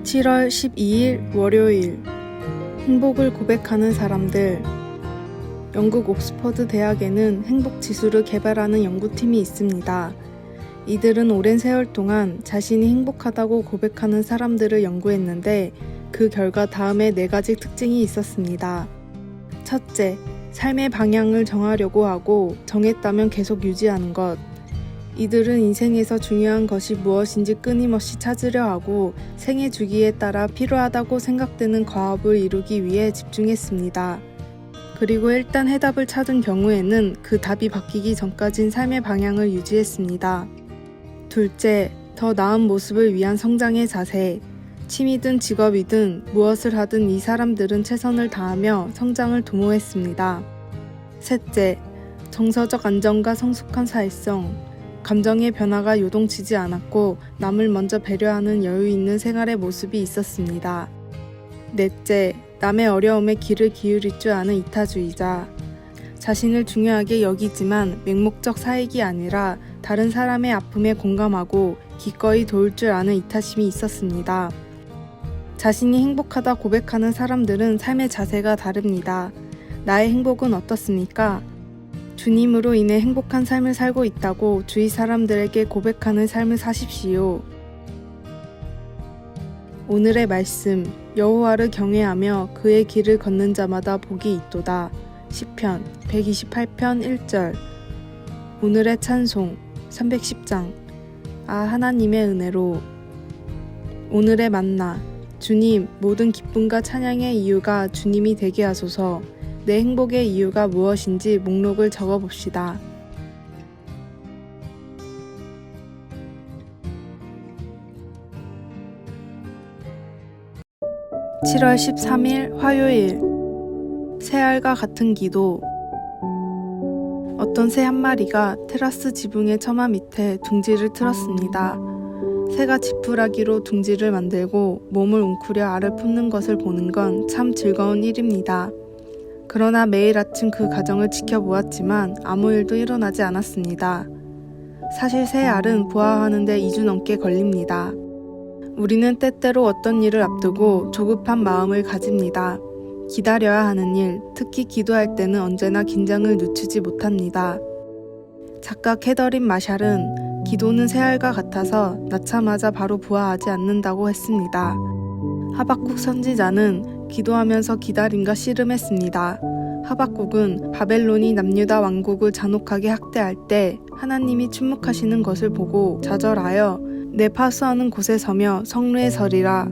7월 12일 월요일 행복을 고백하는 사람들. 영국 옥스퍼드 대학에는 행복 지수를 개발하는 연구팀이 있습니다. 이들은 오랜 세월 동안 자신이 행복하다고 고백하는 사람들을 연구했는데 그 결과 다음에 4가지 특징이 있었습니다. 첫째, 삶의 방향을 정하려고 하고 정했다면 계속 유지하는 것. 이들은 인생에서 중요한 것이 무엇인지 끊임없이 찾으려 하고 생애 주기에 따라 필요하다고 생각되는 과업을 이루기 위해 집중했습니다. 그리고 일단 해답을 찾은 경우에는 그 답이 바뀌기 전까진 삶의 방향을 유지했습니다. 둘째, 더 나은 모습을 위한 성장의 자세. 취미든 직업이든 무엇을 하든 이 사람들은 최선을 다하며 성장을 도모했습니다. 셋째, 정서적 안정과 성숙한 사회성. 감정의 변화가 요동치지 않았고 남을 먼저 배려하는 여유 있는 생활의 모습이 있었습니다. 넷째, 남의 어려움에 귀를 기울일 줄 아는 이타주의자. 자신을 중요하게 여기지만 맹목적 사익이 아니라 다른 사람의 아픔에 공감하고 기꺼이 도울 줄 아는 이타심이 있었습니다. 자신이 행복하다 고백하는 사람들은 삶의 자세가 다릅니다. 나의 행복은 어떻습니까? 주님으로 인해 행복한 삶을 살고 있다고 주위 사람들에게 고백하는 삶을 사십시오. 오늘의 말씀, 여호와를 경외하며 그의 길을 걷는 자마다 복이 있도다. 시편 128편 1절. 오늘의 찬송 310장. 하나님의 은혜로. 오늘의 만나. 주님, 모든 기쁨과 찬양의 이유가 주님이 되게 하소서. 내 행복의 이유가 무엇인지 목록을 적어봅시다. (7월 13일) 화요일. 새알과 같은 기도. 어떤 새 한 마리가 테라스 지붕의 처마 밑에 둥지를 틀었습니다. 새가 지푸라기로 둥지를 만들고 몸을 웅크려 알을 품는 것을 보는 건 참 즐거운 일입니다. 그러나 매일 아침 그 과정을 지켜보았지만 아무 일도 일어나지 않았습니다. 사실 새 알은 부화하는 데 2주 넘게 걸립니다. 우리는 때때로 어떤 일을 앞두고 조급한 마음을 가집니다. 기다려야 하는 일, 특히 기도할 때는 언제나 긴장을 늦추지 못합니다. 작가 캐더린 마샬은 기도는 새알과 같아서 낳자마자 바로 부화하지 않는다고 했습니다. 하박국 선지자는 기도하면서 기다림과 씨름했습니다. 하박국은 바벨론이 남유다 왕국을 잔혹하게 학대할 때 하나님이 침묵하시는 것을 보고 좌절하여 내 파수하는 곳에 서며 성루에 서리라.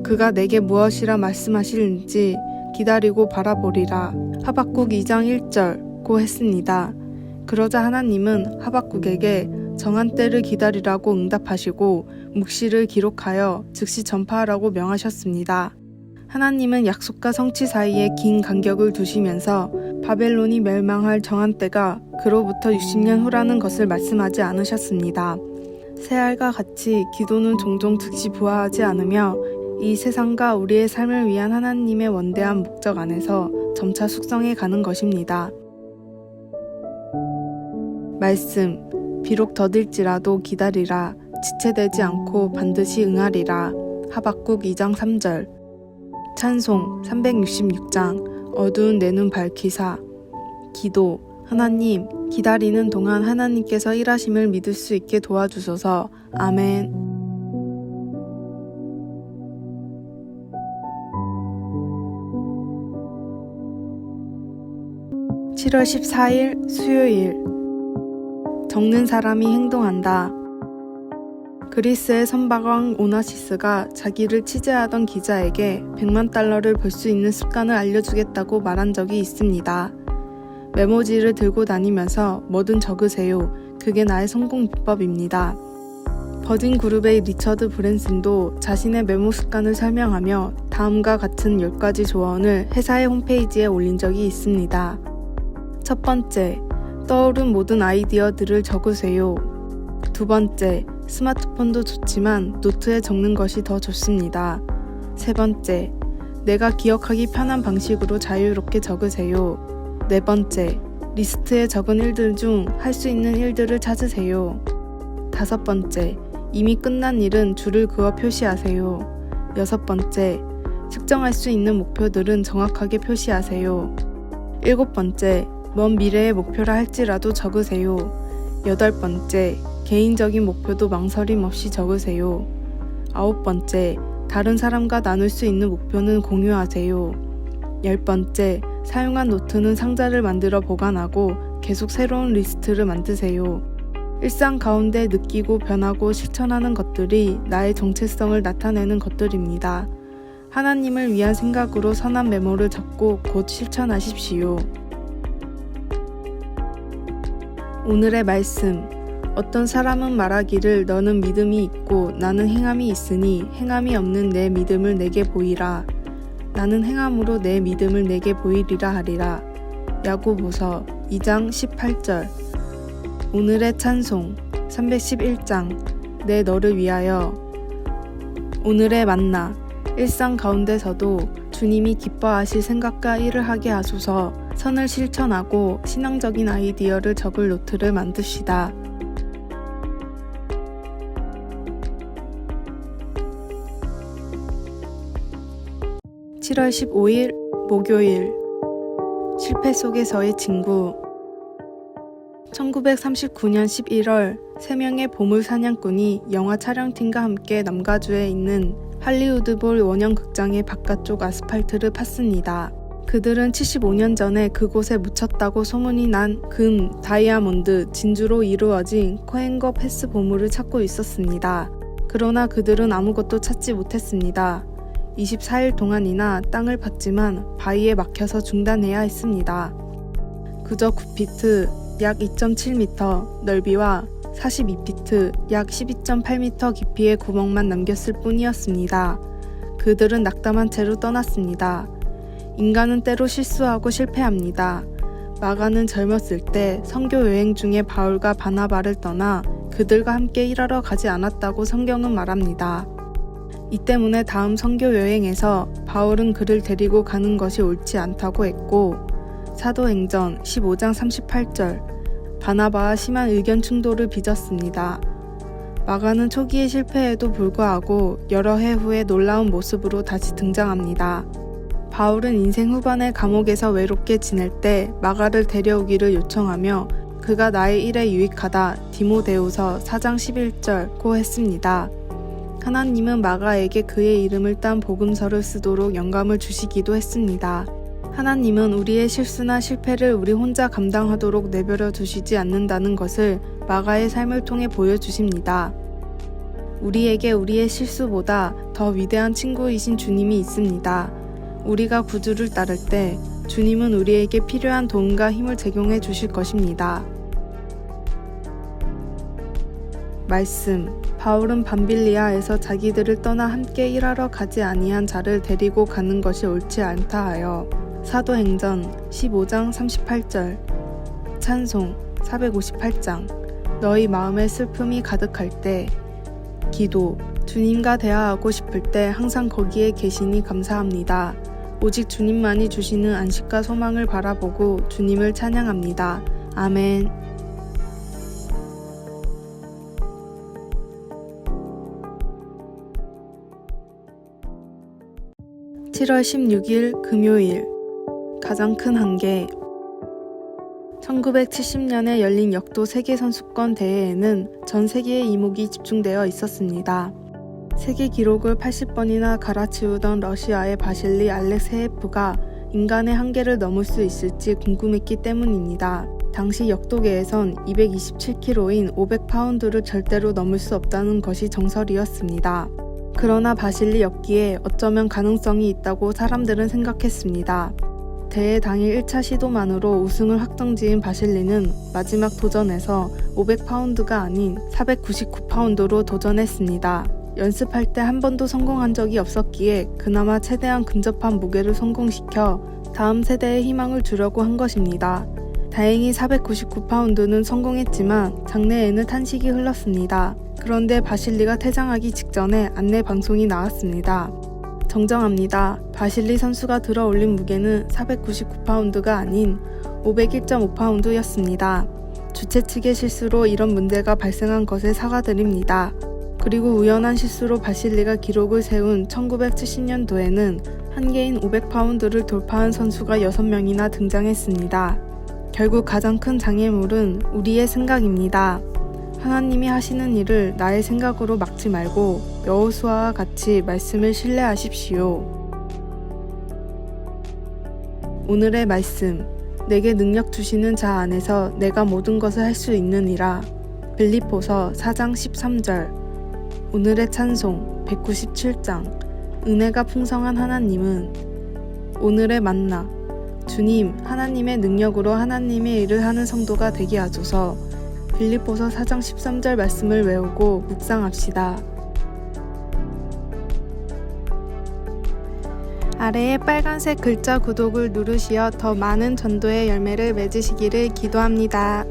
그가 내게 무엇이라 말씀하실는지 기다리고 바라보리라. 하박국 2장 1절고 했습니다. 그러자 하나님은 하박국에게 정한 때를 기다리라고 응답하시고 묵시를 기록하여 즉시 전파하라고 명하셨습니다. 하나님은 약속과 성취 사이에 긴 간격을 두시면서 바벨론이 멸망할 정한 때가 그로부터 60년 후라는 것을 말씀하지 않으셨습니다. 새알과 같이 기도는 종종 즉시 부화하지 않으며 이 세상과 우리의 삶을 위한 하나님의 원대한 목적 안에서 점차 숙성해 가는 것입니다. 말씀, 비록 더딜지라도 기다리라. 지체되지 않고 반드시 응하리라. 하박국 2장 3절. 찬송 366장. 어두운 내 눈 밝히사. 기도. 하나님, 기다리는 동안 하나님께서 일하심을 믿을 수 있게 도와주소서. 아멘. (7월 14일) 수요일. 적는 사람이 행동한다. 그리스의 선박왕 오나시스가 자기를 취재하던 기자에게 100만 달러를 벌 수 있는 습관을 알려주겠다고 말한 적이 있습니다. 메모지를 들고 다니면서 뭐든 적으세요. 그게 나의 성공 비법입니다. 버진 그룹의 리처드 브랜슨도 자신의 메모 습관을 설명하며 다음과 같은 10가지 조언을 회사의 홈페이지에 올린 적이 있습니다. 첫 번째, 떠오른 모든 아이디어들을 적으세요. 두 번째, 스마트폰도 좋지만 노트에 적는 것이 더 좋습니다. 세 번째, 내가 기억하기 편한 방식으로 자유롭게 적으세요. 네 번째, 리스트에 적은 일들 중 할 수 있는 일들을 찾으세요. 다섯 번째, 이미 끝난 일은 줄을 그어 표시하세요. 6번째, 측정할 수 있는 목표들은 정확하게 표시하세요. 7번째, 먼 미래의 목표라 할지라도 적으세요. 8번째, 개인적인 목표도 망설임 없이 적으세요. 9번째, 다른 사람과 나눌 수 있는 목표는 공유하세요. 10번째, 사용한 노트는 상자를 만들어 보관하고 계속 새로운 리스트를 만드세요. 일상 가운데 느끼고 변하고 실천하는 것들이 나의 정체성을 나타내는 것들입니다. 하나님을 위한 생각으로 선한 메모를 적고 곧 실천하십시오. 오늘의 말씀. 어떤 사람은 말하기를 너는 믿음이 있고 나는 행함이 있으니 행함이 없는 내 믿음을 내게 보이라. 나는 행함으로 내 믿음을 내게 보이리라 하리라. 야고보서 2장 18절. 오늘의 찬송 311장 내 너를 위하여. 오늘의 만나. 일상 가운데서도 주님이 기뻐하실 생각과 일을 하게 하소서. 선을 실천하고 신앙적인 아이디어를 적을 노트를 만듭시다. (7월 15일) 목요일. 실패 속에서의 친구. 1939년 11월 3명의 보물 사냥꾼이 영화 촬영팀과 함께 남가주에 있는 할리우드볼 원형 극장의 바깥쪽 아스팔트를 팠습니다. 그들은 75년 전에 그곳에 묻혔다고 소문이 난 금, 다이아몬드, 진주로 이루어진 코행거 패스 보물을 찾고 있었습니다. 그러나 그들은 아무것도 찾지 못했습니다. 24일 동안이나 땅을 팠지만 바위에 막혀서 중단해야 했습니다. 그저 9피트, 약 2.7m 넓이와 42피트, 약 12.8m 깊이의 구멍만 남겼을 뿐이었습니다. 그들은 낙담한 채로 떠났습니다. 인간은 때로 실수하고 실패합니다. 마가는 젊었을 때 선교 여행 중에 바울과 바나바를 떠나 그들과 함께 일하러 가지 않았다고 성경은 말합니다. 이 때문에 다음 선교 여행에서 바울은 그를 데리고 가는 것이 옳지 않다고 했고, 사도행전 15장 38절, 바나바와 심한 의견 충돌을 빚었습니다. 마가는 초기의 실패에도 불구하고 여러 해 후에 놀라운 모습으로 다시 등장합니다. 바울은 인생 후반에 감옥에서 외롭게 지낼 때 마가를 데려오기를 요청하며 그가 나의 일에 유익하다 디모데후서 4장 11절고 했습니다. 하나님은 마가에게 그의 이름을 딴 복음서를 쓰도록 영감을 주시기도 했습니다. 하나님은 우리의 실수나 실패를 우리 혼자 감당하도록 내버려 두시지 않는다는 것을 마가의 삶을 통해 보여주십니다. 우리에게 우리의 실수보다 더 위대한 친구이신 주님이 있습니다. 우리가 구주를 따를 때 주님은 우리에게 필요한 도움과 힘을 제공해 주실 것입니다. 말씀. 바울은 밤빌리아에서 자기들을 떠나 함께 일하러 가지 아니한 자를 데리고 가는 것이 옳지 않다 하여. 사도행전 15장 38절. 찬송 458장. 너희 마음에 슬픔이 가득할 때. 기도. 주님과 대화하고 싶을 때 항상 거기에 계시니 감사합니다. 오직 주님만이 주시는 안식과 소망을 바라보고 주님을 찬양합니다. 아멘. 7월 16일 금요일. 가장 큰 한계. 1970년에 열린 역도 세계선수권 대회에는 전 세계의 이목이 집중되어 있었습니다. 세계 기록을 80번이나 갈아치우던 러시아의 바실리 알렉세예프가 인간의 한계를 넘을 수 있을지 궁금했기 때문입니다. 당시 역도계에선 227kg인 500파운드를 절대로 넘을 수 없다는 것이 정설이었습니다. 그러나 바실리 역기에 어쩌면 가능성이 있다고 사람들은 생각했습니다. 대회 당일 1차 시도만으로 우승을 확정지은 바실리는 마지막 도전에서 500파운드가 아닌 499파운드로 도전했습니다. 연습할 때 한 번도 성공한 적이 없었기에 그나마 최대한 근접한 무게를 성공시켜 다음 세대에 희망을 주려고 한 것입니다. 다행히 499파운드는 성공했지만 장내에는 탄식이 흘렀습니다. 그런데 바실리가 퇴장하기 직전에 안내 방송이 나왔습니다. 정정합니다. 바실리 선수가 들어올린 무게는 499파운드가 아닌 501.5파운드였습니다. 주최 측의 실수로 이런 문제가 발생한 것에 사과드립니다. 그리고 우연한 실수로 바실리가 기록을 세운 1970년도에는 한계인 500파운드를 돌파한 선수가 6명이나 등장했습니다. 결국 가장 큰 장애물은 우리의 생각입니다. 하나님이 하시는 일을 나의 생각으로 막지 말고 여호수아와 같이 말씀을 신뢰하십시오. 오늘의 말씀, 내게 능력 주시는 자 안에서 내가 모든 것을 할 수 있느니라. 빌립보서 4장 13절. 오늘의 찬송 197장. 은혜가 풍성한 하나님은. 오늘의 만나, 주님, 하나님의 능력으로 하나님의 일을 하는 성도가 되게 하소서. 빌립보서 4장 13절 말씀을 외우고 묵상합시다. 아래의 빨간색 글자 구독을 누르시어 더 많은 전도의 열매를 맺으시기를 기도합니다.